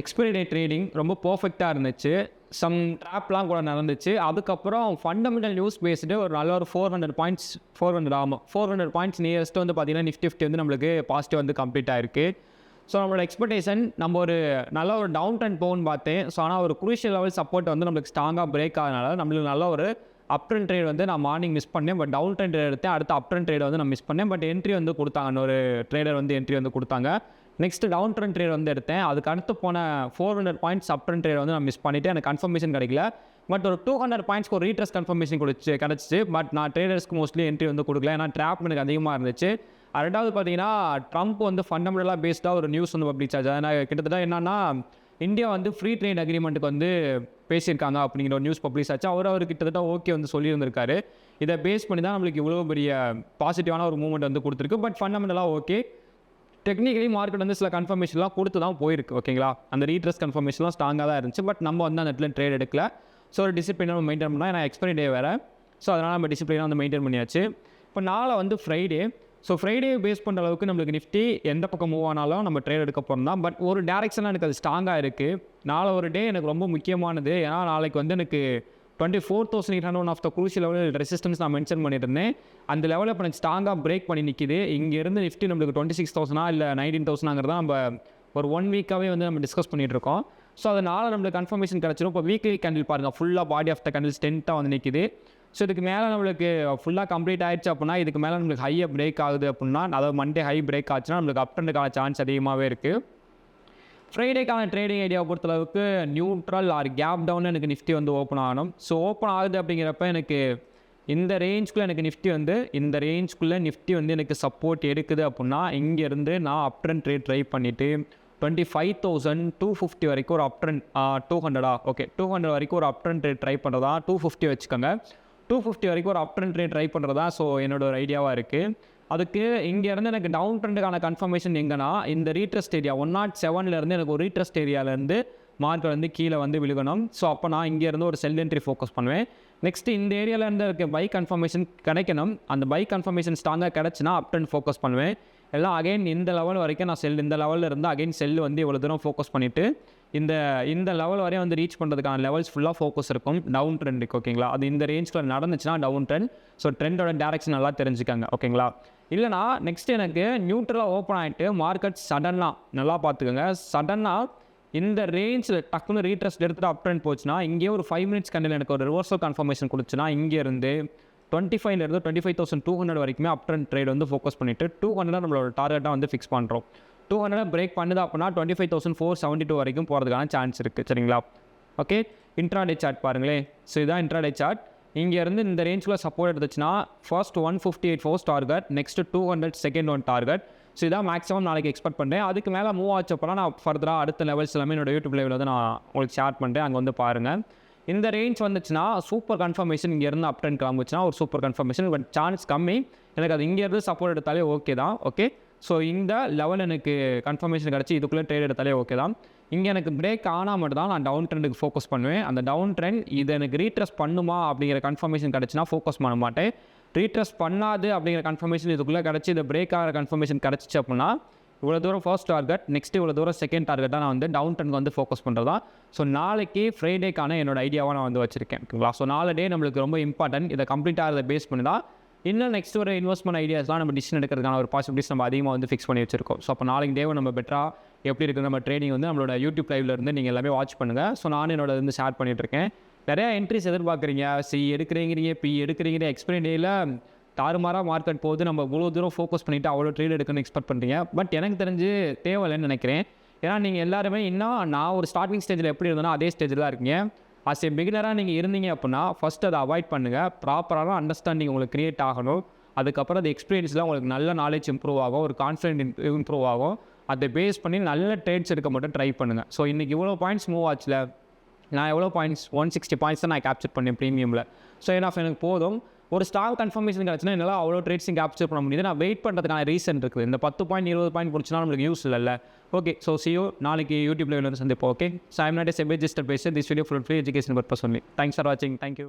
Expiry டே trading ரொம்ப பர்ஃபெக்டாக இருந்துச்சு. சம் ட்ராப்லாம் கூட நடந்துச்சு. அதுக்கப்புறம் ஃபண்டமெண்டல் நியூஸ் பேஸ்டு ஒரு நல்ல ஒரு 400 பாயிண்ட்ஸ் 400 பாயிண்ட்ஸ் நியரஸ்ட்டு வந்து பார்த்தீங்கன்னா நிஃப்டி வந்து நம்மளுக்கு பாசிட்டிவ் வந்து கம்ப்ளீட் ஆயிருக்கு. ஸோ நம்மளோட எக்ஸ்பெக்டேஷன் நம்ம ஒரு நல்ல ஒரு டவுன் ட்ரெண்ட் போகும்னு பார்த்தேன். ஸோ ஆனால் ஒரு குரூஷியல் லெவல் சப்போர்ட் வந்து நம்மளுக்கு ஸ்ட்ராங்காக பிரேக் ஆகிறதுனால நம்மளுக்கு நல்ல ஒரு அப் ட்ரெண்ட் ட்ரேட் வந்து நான் மார்னிங் மிஸ் பண்ணேன். பட் டவுன் ட்ரெண்ட் எடுத்தேன். அடுத்த அப் ட்ரெண்ட் ட்ரேட் வந்து நான் மிஸ் பண்ணேன். பட் என்ட்ரி வந்து கொடுத்தாங்க. இன்னொரு ட்ரேடர் வந்து என்ட்ரி வந்து கொடுத்தாங்க. நெக்ஸ்ட் டவுன் ட்ரெண்ட் ட்ரேட் வந்து எடுத்தேன். அதுக்கு அடுத்து போன 400 பாயிண்ட்ஸ் அப் ட்ரெண்ட் ட்ரேட் வந்து நான் மிஸ் பண்ணிவிட்டு எனக்கு கன்ஃபர்மேஷன் கிடைக்கல. பட் ஒரு 200 பாயிண்ட்ஸ்க்கு ஒரு ரீட்ரஸ்ட் கன்ஃபர்மேஷன் கிடச்சிச்சு. பட் நான் ட்ரேடர்ஸ்க்கு மோஸ்ட்லி என்ட்ரி வந்து கொடுக்கல. ஏன்னா ட்ராப் எனக்கு அதிகமாக இருந்துச்சு. ரெண்டாவது பார்த்தீங்கன்னா ட்ரம்ப் வந்து ஃபண்டமெண்டலாக பேஸ்டாக ஒரு நியூஸ் வந்து பப்ளிஷ் ஆச்சு. அதனால் கிட்டத்தட்ட என்னன்னா இந்தியா வந்து ஃப்ரீ ட்ரேட் அக்ரிமெண்ட்டுக்கு வந்து பேசியிருக்காங்க அப்படிங்கிற ஒரு நியூஸ் பப்ளிஷ் ஆச்சு. அவர் கிட்டத்தட்ட ஓகே வந்து சொல்லியிருந்திருக்காரு. இதை பேஸ் பண்ணி தான் நம்மளுக்கு இவ்வளோ பெரிய பாசிட்டிவான ஒரு மூவ்மெண்ட் வந்து கொடுத்துருக்கு. பட் ஃபண்டமெண்டலாக ஓகே. டெக்னிக்கலி மார்க்கெட் வந்து சில கன்ஃபர்மேஷன்லாம் கொடுத்து தான் போயிருக்கு. ஓகேங்களா, அந்த ரீட்ரஸ் கன்ஃபர்மேஷன்லாம் ஸ்ட்ராங்காக தான் இருந்துச்சு. பட் நம்ம வந்து அந்த இடத்துல ட்ரேட் எடுக்கல. ஸோ ஒரு டிசிப்ளினாக மெயின்டைன் பண்ணால் ஏன்னா எக்ஸ்பைரி டே வேறு. ஸோ அதனால் நம்ம டிசிப்ளினாக வந்து மெயின்டைன் பண்ணியாச்சு. இப்போ நாளை வந்து ஃப்ரைடே. ஸோ ஃப்ரைடே பேஸ் பண்ணுற அளவுக்கு நம்மளுக்கு நிஃப்டி எந்த பக்கம் மூவ் ஆனாலும் நம்ம ட்ரேட் எடுக்க போகிறோம் தான். பட் ஒரு டேரெக்ஷனாக எனக்கு அது ஸ்ட்ராங்காக இருக்குது. நாளை ஒரு டே எனக்கு ரொம்ப முக்கியமானது. ஏன்னா நாளைக்கு வந்து எனக்கு 24,800 of the crucial level resistance நான் மென்ஷன் பண்ணிட்டு இருந்தேன். அந்த லெவலில் இப்போ எனக்கு ஸ்ட்ராங்காக பிரேக் பண்ணி நிற்கிது. இங்கேருந்து நிஃப்டி நம்மளுக்கு 26,000 இல்லை 19,000 நம்ம ஒரு 1 வீக்காகவே வந்து நம்ம டிஸ்கஸ் பண்ணிகிட்டு இருக்கோம். ஸோ அதனால் நம்மளுக்கு கன்ஃபர்மேஷன் கிடச்சிடும். இப்போ வீக்லி கேண்டில் பாருங்கள், ஃபுல்லாக பாடி ஆஃப் த கேண்டில் ஸ்ட்ரென்த்தாக வந்து நிற்கிது. ஸோ இதுக்கு மேலே நம்மளுக்கு ஃபுல்லாக கம்ப்ளீட் ஆகிடுச்சு அப்படின்னா, இதுக்கு மேலே நம்மளுக்கு ஹையாக பிரேக் ஆகுது அப்படின்னா, அதாவது மண்டே ஹை பிரேக் ஆச்சுன்னா நம்மளுக்கு அப் ட்ரெண்டுக்கான சான்ஸ் அதிகமாகவே இருக்குது. ஃப்ரைடேக்கான ட்ரேடிங் ஐடியாவை பொறுத்தளவுக்கு நியூட்ரல் ஆர் கேப் டவுன் எனக்கு நிஃப்டி வந்து ஓப்பன் ஆகணும். ஸோ ஓப்பன் ஆகுது அப்படிங்கிறப்ப எனக்கு இந்த ரேஞ்சுக்குள்ளே நிஃப்டி வந்து எனக்கு சப்போர்ட் எடுக்குது அப்படின்னா, இங்கேருந்து நான் அப் ட்ரெண்ட் ட்ரை பண்ணிவிட்டு 25,250 வரைக்கும் ஒரு அப் ட்ரெண்ட் 200 வரைக்கும் ஒரு அப் ட்ரெண்ட் ட்ரை பண்ணுறதா 250 வச்சுக்கோங்க. 250 வரைக்கும் ஒரு அப் ட்ரெண்ட் ட்ரை பண்ணுறதா ஸோ என்னோட ஒரு ஐடியாவாக இருக்குது. அதுக்கு இங்கேருந்து எனக்கு டவுன் ட்ரெண்டுக்கான கன்ஃபர்மேஷன் எங்கன்னா இந்த ரீட்ரஸ்ட் ஏரியா 107 எனக்கு ஒரு ரீட்ரஸ்ட் ஏரியாவிலேருந்து மார்க்கெட் வந்து கீழே வந்து விழுகணும். ஸோ அப்போ நான் இங்கேருந்து ஒரு செல் என்ட்ரி ஃபோக்கஸ் பண்ணுவேன். நெக்ஸ்ட்டு இந்த ஏரியாவிலேருந்து இருக்க பை கன்ஃபர்மேஷன் கிடைக்கணும். அந்த பை கன்ஃபர்மேஷன் ஸ்ட்ராங்காக கிடச்சினா அப் ட்ரெண்ட் ஃபோக்கஸ் பண்ணுவேன். எல்லாம் அகைன் இந்த லெவல் வரைக்கும் நான் இந்த லெவலில் இருந்து அகைன் செல் வந்து இவ்வளோ தூரம் ஃபோக்கஸ் பண்ணிவிட்டு இந்த லெவல் வரையும் வந்து ரீச் பண்ணுறதுக்கான லெவல்ஸ் ஃபுல்லாக ஃபோக்கஸ் இருக்கும் டவுன் ட்ரெண்டுக்கு. ஓகேங்களா, அது இந்த ரேஞ்சில் நடந்துச்சுன்னா டவுன் ட்ரெண்ட். ஸோ ட்ரெண்டோட டேரக்ஷன் நல்லா தெரிஞ்சுக்காங்க. ஓகேங்களா, இல்லைனா நெக்ஸ்ட் எனக்கு நியூட்ரலாக ஓப்பன் ஆகிட்டு மார்க்கெட் சடனாக நல்லா பார்த்துக்கோங்க. சடனாக இந்த ரேஞ்சில் டக்குன்னு ரீட்ரஸ்ட் எடுத்துகிட்டு அப் ட்ரெண்ட் போச்சுன்னா, இங்கேயே ஒரு 5 மினிட்ஸ் கண்டில் எனக்கு ஒரு ரிவர்சல் கன்ஃபர்மேஷன் கொடுத்துச்சுன்னா, இங்கேருந்து 25,000 25,200 வரைக்குமே அப் ட்ரெண்ட் ட்ரேட் வந்து ஃபோக்கஸ் பண்ணிவிட்டு 200 நம்மளோட டார்கெட்டாக வந்து ஃபிக்ஸ் பண்ணுறோம். 200 பிரேக் பண்ணுது அப்படின்னா 25,472 வரைக்கும் போகிறதுக்கான சான்ஸ் இருக்குது. சரிங்களா, ஓகே. இன்ட்ராடே சார்ட் பாருங்களேன். ஸோ இதுதான் இன்ட்ராடே சார்ட். இங்கேருந்து இந்த ரேஞ்சுக்குள்ள சப்போர்ட் எடுத்துச்சுன்னா first 158 first target, next 200 second one target. So இதான் மேக்ஸிமம் நாளைக்கு எக்ஸ்பெக்ட் பண்ணுறேன். அதுக்கு மேலே மூவ் ஆச்சு அப்போனா நான் ஃபர்தராக அடுத்த லெவல்ஸ் எல்லாமே என்னோட யூடியூப் லைவில் வந்து நான் உங்களுக்கு ஷேர் பண்ணுறேன். அங்கே வந்து பாருங்கள். இந்த ரேஞ்ச் வந்துச்சுன்னா சூப்பர் கன்ஃபர்மேஷன். இங்கேருந்து அப் ட்ரெண்ட் கிளம்புச்சுன்னா ஒரு சூப்பர் கன்ஃபர்மேஷன். பட் சான்ஸ் கம்மி. எனக்கு அது இங்கேருந்து சப்போர்ட் எடுத்தாலே ஓகே தான். ஓகே, ஸோ இந்த லெவல் எனக்கு கன்ஃபர்மேஷன் கிடச்சி இதுக்குள்ளே ட்ரேட் எடுத்தாலே ஓகே தான். இங்கே எனக்கு பிரேக் ஆனால் மட்டும் தான் நான் டவுன் ட்ரெண்டுக்கு ஃபோக்கஸ் பண்ணுவேன். அந்த டவுன் ட்ரெண்ட் இது எனக்கு ரீட்ரஸ் பண்ணுமா அப்படிங்கிற கன்ஃபர்மேஷன் கிடச்சினா ஃபோக்கஸ் பண்ண மாட்டேன். ரீட்ரஸ் பண்ணாது அப்படிங்கிற கன்ஃபர்மேஷன் இதுக்குள்ளே கிடச்சி இந்த பிரேக் ஆகிற கன்ஃபர்மேஷன் கிடச்சிச்சு அப்படின்னா இவ்வளோ தூரம் ஃபர்ஸ்ட் டார்கெட், நெக்ஸ்ட் இவ்வளோ தூரம் செகண்ட் டார்கெட் தான் நான் வந்து டவுன் ட்ரெண்ட் வந்து ஃபோக்கஸ் பண்ணுறதா. ஸோ நாளைக்கு ஃப்ரைடேக்கான என்னோட ஐடியாவாக நான் வந்து வச்சுருக்கேன். ஓகேங்களா, ஸோ 4 டே நம்மளுக்கு ரொம்ப இம்பார்ட்டன்ட். இதை கம்ப்ளீட் ஆகிறத பேஸ் பண்ணி தான் இன்னும் நெக்ஸ்ட் ஒரு இன்வெஸ்ட்மெண்ட் ஐடியாஸ்லாம் நம்ம டிசிஷன் எடுக்கிறதுக்கான ஒரு பாசிபிலிட்டிஸ் நம்ம அதிகமாக வந்து ஃபிக்ஸ் பண்ணி வச்சிருக்கோம். ஸோ அப்போ நாளைக்கு டேவை நம்ம பெட்டராக எப்படி இருக்குது நம்ம ட்ரேடிங் வந்து நம்மளோட யூடியூப் லைவ்ல இருந்து நீங்கள் எல்லாமே வாட்ச் பண்ணுங்கள். ஸோ நான் என்னோட வந்து ஷேர் பண்ணிகிட்ருக்கேன். நிறையா என்ட்ரிஸ் எதிர்பார்க்குறீங்க, எடுக்கிறீங்க, எடுக்கிறீங்க. எக்ஸ்பைரி டேயில் தாறுமாறாக மார்க்கெட் போகுது, நம்ம இவ்வளோ தூரம் ஃபோக்கஸ் பண்ணிவிட்டு அவ்வளோ ட்ரேட் எடுக்கணும்னு எக்ஸ்பெக்ட் பண்ணுறீங்க. பட் எனக்கு தெரிஞ்சு தேவையில்லைன்னு நினைக்கிறேன். ஏன்னா நீங்கள் எல்லாருமே இன்னும் நான் ஒரு ஸ்டார்டிங் ஸ்டேஜில் எப்படி இருந்தேன்னா அதே ஸ்டேஜில் தான் இருக்கீங்க. ஆஸ் ஏ பிகினராக நீங்கள் இருந்தீங்க அப்படின்னா ஃபஸ்ட் அதை அவாய்ட் பண்ணுங்கள். ப்ராப்பரான அண்டர்ஸ்டாண்டிங் உங்களுக்கு க்ரியேட் ஆகணும். அதுக்கப்புறம் அது எக்ஸ்பீரியன்ஸில் உங்களுக்கு நல்ல நாலேஜ் இம்ப்ரூவ் ஆகும், ஒரு கான்ஃபிடென்ட் இம்ப்ரூவ் ஆகும். அதை பேஸ் பண்ணி நல்ல ட்ரேட்ஸ் எடுக்க மட்டும் ட்ரை பண்ணுங்கள். ஸோ இன்றைக்கி இவ்வளோ பாயிண்ட்ஸ் மூவ் ஆச்சுல, நான் எவ்வளோ பாயிண்ட்ஸ் 160 பாயிண்ட்ஸ் தான் நான் கேப்சர் பண்ணேன் ப்ரீமியமில். ஸோ எனக்கு போதும். ஒரு ஸ்டாக் கன்ஃபர்மேஷன் கிடச்சுன்னா என்னால் அவ்வளோ ட்ரேட்ஸையும் கேப்சர் பண்ண முடியுது. நான் வெயிட் பண்ணுறதுக்கான ரீசன் இருக்குது. இந்த 10 பாயிண்ட் 20 பாயிண்ட் பிடிச்சினா நம்மளுக்கு யூஸ் இல்லை. ஓகே, ஸோ சியோ நாளைக்கு யூடியூப்ல வந்து சந்திப்போம். Okay, so I'm not a SEBI registered பேசர். This video for free education purpose only. Thanks for வாட்சிங். தேங்க்யூ.